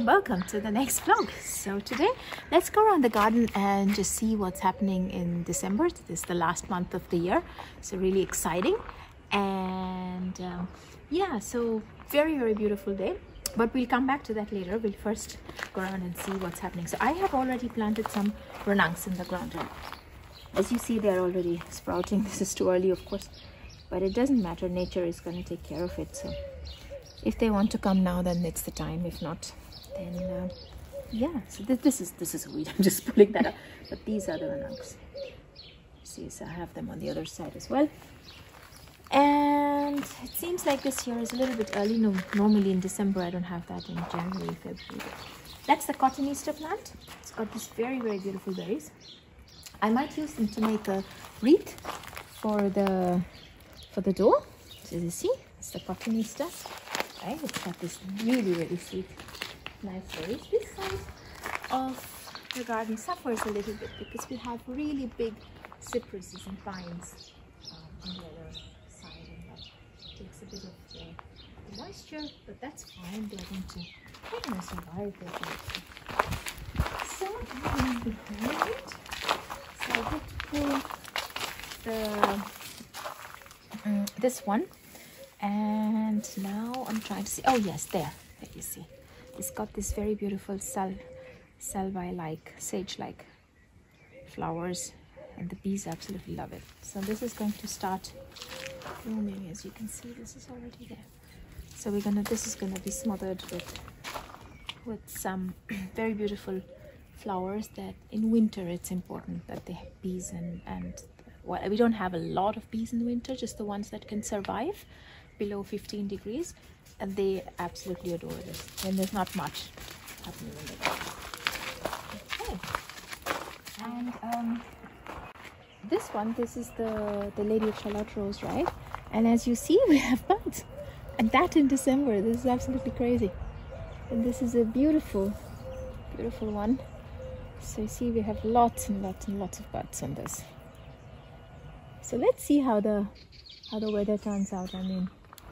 Welcome to the next vlog. So today let's go around the garden and just see what's happening in December. This is the last month of the year, so really exciting. And yeah, so very beautiful day, but we'll come back to that later. We'll first go around and see what's happening. So I have already planted some renangs in the ground, and as you see, they're already sprouting. This is too early, of course, but it doesn't matter. Nature is going to take care of it. So if they want to come now, then it's the time. If not, then yeah. So this is a weed. I'm just pulling that up. But these are the renangs. See, so I have them on the other side as well. And it seems like this year is a little bit early. No, normally in December I don't have that. In January, February. That's the cottonista plant. It's got these very beautiful berries. I might use them to make a wreath for the door. So you see, it's the cottonista. Right? It's got this really sweet, nice berries. This side of the garden suffers a little bit because we have really big cypresses and pines on the other side, and that takes a bit of the moisture, but that's fine. They're going to survive. So behind, so I did pull this one. And now I'm trying to see. Oh yes, there you see. It's got this very beautiful salvia-like, sage-like flowers, and the bees absolutely love it. So this is going to start blooming. As you can see, this is already there. So this is gonna be smothered with some very beautiful flowers. That in winter it's important that they have bees, and well, we don't have a lot of bees in winter, just the ones that can survive below 15 degrees, and they absolutely adore this, and there's not much happening in the garden. Okay, and this is the Lady of Charlotte Rose, right? And as you see, we have buds, and that in December. This is absolutely crazy. And this is a beautiful one. So you see, we have lots and lots of buds on this. So let's see how the weather turns out. I mean,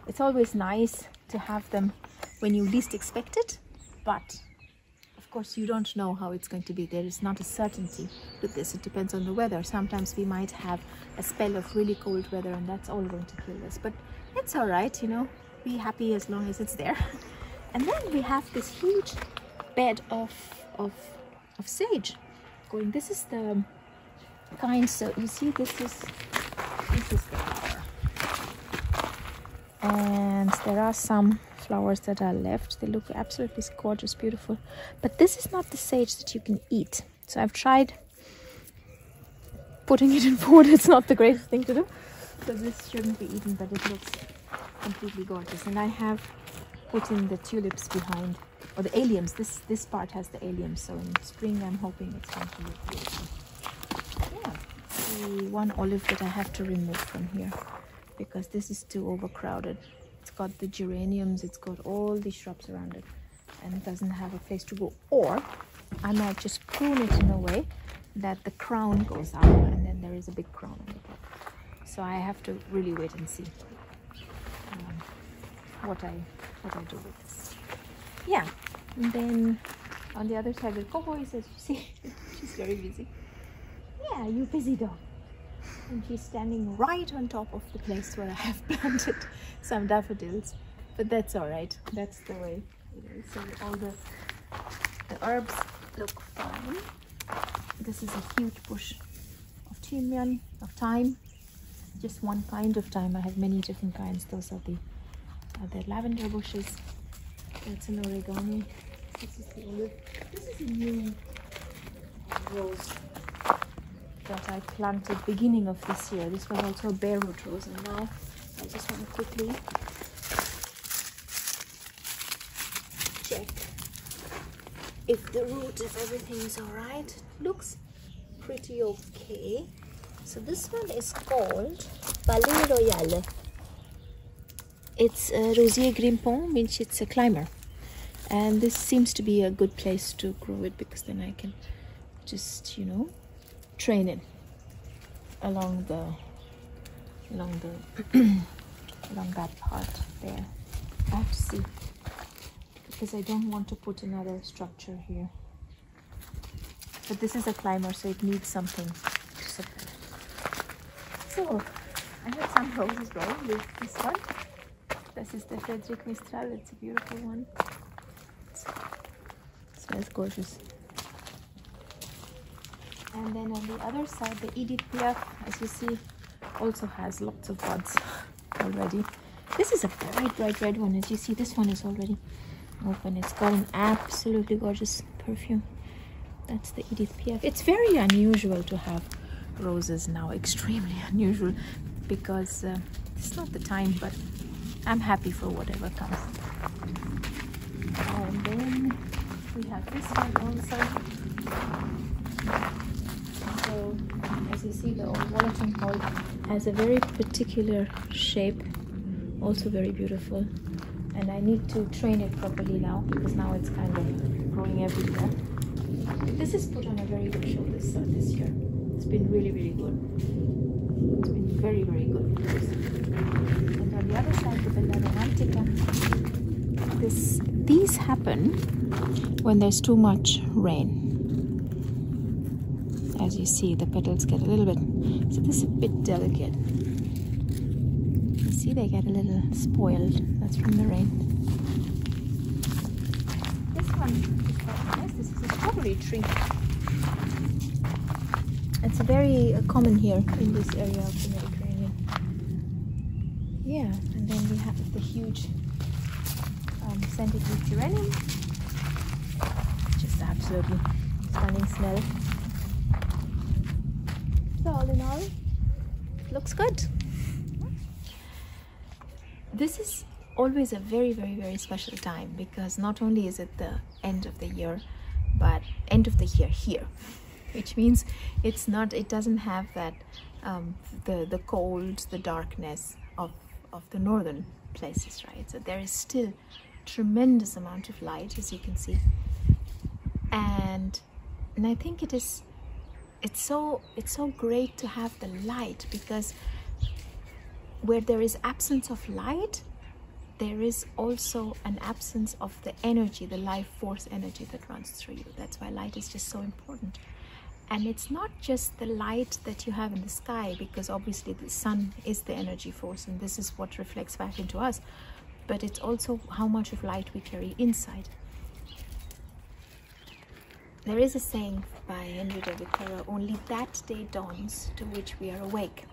it's always nice to have them when you least expect it, but of course you don't know how it's going to be. There is not a certainty with this. It depends on the weather. Sometimes we might have a spell of really cold weather, and that's all going to kill us, but it's all right, you know. Be happy as long as it's there. And then we have this huge bed of sage going. This is the kind, so you see, this is the flower, and there are some flowers that are left. They look absolutely gorgeous, beautiful, but this is not the sage that you can eat. So I've tried putting it in food. It's not the greatest thing to do, so this shouldn't be eaten, but it looks completely gorgeous. And I have put in the tulips behind, or the alliums. This part has the alliums, so in spring I'm hoping it's going to look beautiful. Yeah, the one olive that I have to remove from here because this is too overcrowded. It's got the geraniums, it's got all these shrubs around it, and it doesn't have a place to go. Or I might just prune it in a way that the crown goes out, and then there is a big crown on the top. So I have to really wait and see what I do with this. Yeah, and then on the other side, the cowboy, as you see, she's very busy. Yeah, you busy dog. And she's standing right on top of the place where I have planted some daffodils, but that's all right. That's the way it is. So all the herbs look fine. This is a huge bush of thymian, of thyme. Just one kind of thyme. I have many different kinds. Those are the lavender bushes. That's an oregano. This is the olive. This is a new rose that I planted beginning of this year. This was also a bare root rose, and now I just want to quickly check if the root, if everything is all right. Looks pretty okay. So this one is called Palais Royal. It's a Rosier Grimpon, which it's a climber. And this seems to be a good place to grow it, because then I can just, you know, train it along along that part there. I have to see, because I don't want to put another structure here. But this is a climber, so it needs something to support. So I have some roses growing with this one. This is the Frederick Mistral. It's a beautiful one. It smells gorgeous. And then on the other side, the Edith Piaf, as you see, also has lots of buds already. This is a bright, bright red one. As you see, this one is already open. It's got an absolutely gorgeous perfume. That's the Edith Piaf. It's very unusual to have roses now, extremely unusual, because it's not the time, but I'm happy for whatever comes. And then we have this one also. So as you see, the old Wallerton Hall has a very particular shape, also very beautiful. And I need to train it properly now, because now it's kind of growing everywhere. This is put on a very good show this year. It's been really, really good. It's been very, very good. And on the other side, the Bella Romantica, these happen when there's too much rain. As you see, the petals get a little bit, so this is a bit delicate. You see, they get a little spoiled. That's from the rain. This one is quite nice. This is a strawberry tree. It's very common here in this area of the Mediterranean. Yeah, and then we have the huge scented leaf geranium. Just absolutely stunning smell. So all in all, looks good. This is always a very, very, very special time, because not only is it the end of the year, but end of the year here, which means it doesn't have that the cold, the darkness of the northern places, right? So there is still tremendous amount of light, as you can see, and I think it's so great to have the light, because where there is absence of light, there is also an absence of the energy, the life force energy that runs through you. That's why light is just so important. And it's not just the light that you have in the sky, because obviously the sun is the energy force, and this is what reflects back into us, but it's also how much of light we carry inside. There is a saying by Henry David Thoreau, "Only that day dawns to which we are awake."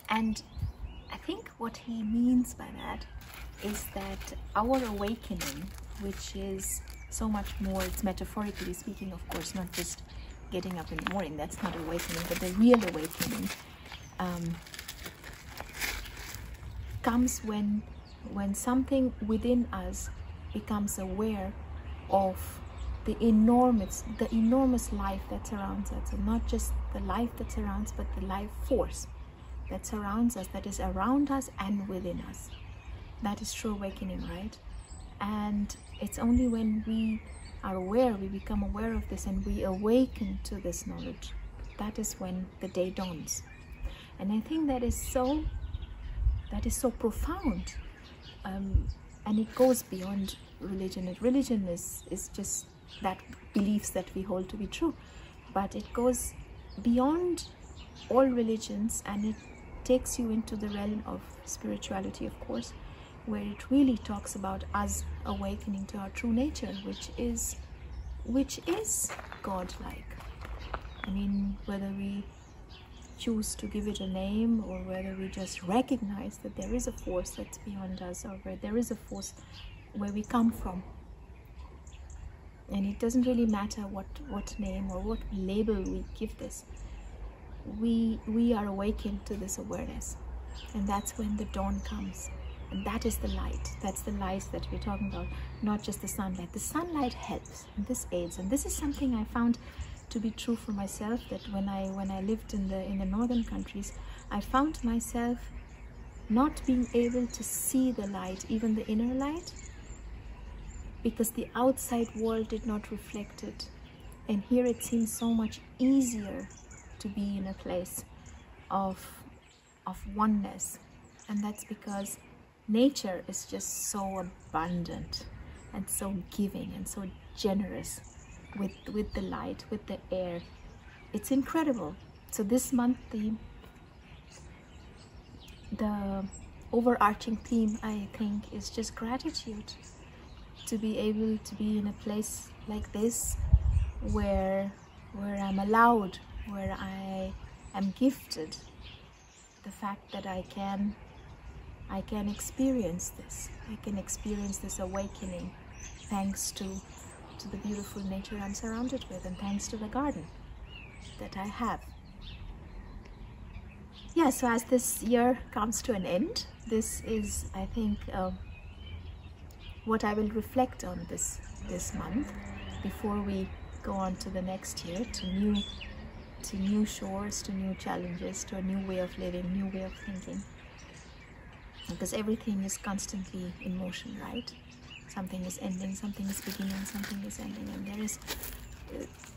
And I think what he means by that is that our awakening, which is so much more, it's metaphorically speaking, of course, not just getting up in the morning, that's not awakening, but the real awakening comes when something within us becomes aware of the enormous life that surrounds us, and not just the life that surrounds, but the life force that surrounds us, that is around us and within us. That is true awakening, right? And it's only when we are aware, we become aware of this, and we awaken to this knowledge, that is when the day dawns. And I think that is so profound, and it goes beyond religion. Religion is just that beliefs that we hold to be true, but it goes beyond all religions, and it takes you into the realm of spirituality, of course, where it really talks about us awakening to our true nature, which is God-like. I mean, whether we choose to give it a name, or whether we just recognize that there is a force that's beyond us, or where there is a force where we come from. And it doesn't really matter what name or what label we give this. We are awakened to this awareness, and that's when the dawn comes. And that is the light. That's the light that we're talking about, not just the sunlight. The sunlight helps, and this aids. And this is something I found to be true for myself, that when I lived in the northern countries, I found myself not being able to see the light, even the inner light, because the outside world did not reflect it. And here it seems so much easier to be in a place of oneness. And that's because nature is just so abundant and so giving and so generous with the light, with the air. It's incredible. So this month the overarching theme, I think, is just gratitude. To be able to be in a place like this where I'm allowed, where I am gifted the fact that I can experience this. I can experience this awakening thanks to the beautiful nature I'm surrounded with, and thanks to the garden that I have. Yeah, so as this year comes to an end, this is, I think, what I will reflect on this month before we go on to the next year, to new shores, to new challenges, to a new way of living, new way of thinking. Because everything is constantly in motion, right? Something is ending, something is beginning, something is ending, and there is,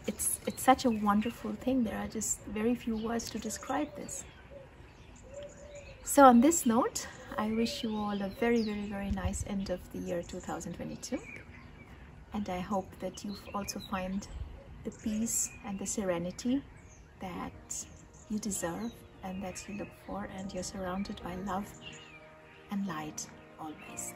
it's such a wonderful thing. There are just very few words to describe this. So on this note, I wish you all a very, very, very nice end of the year 2022. And I hope that you also find the peace and the serenity that you deserve and that you look for, and you're surrounded by love and light always.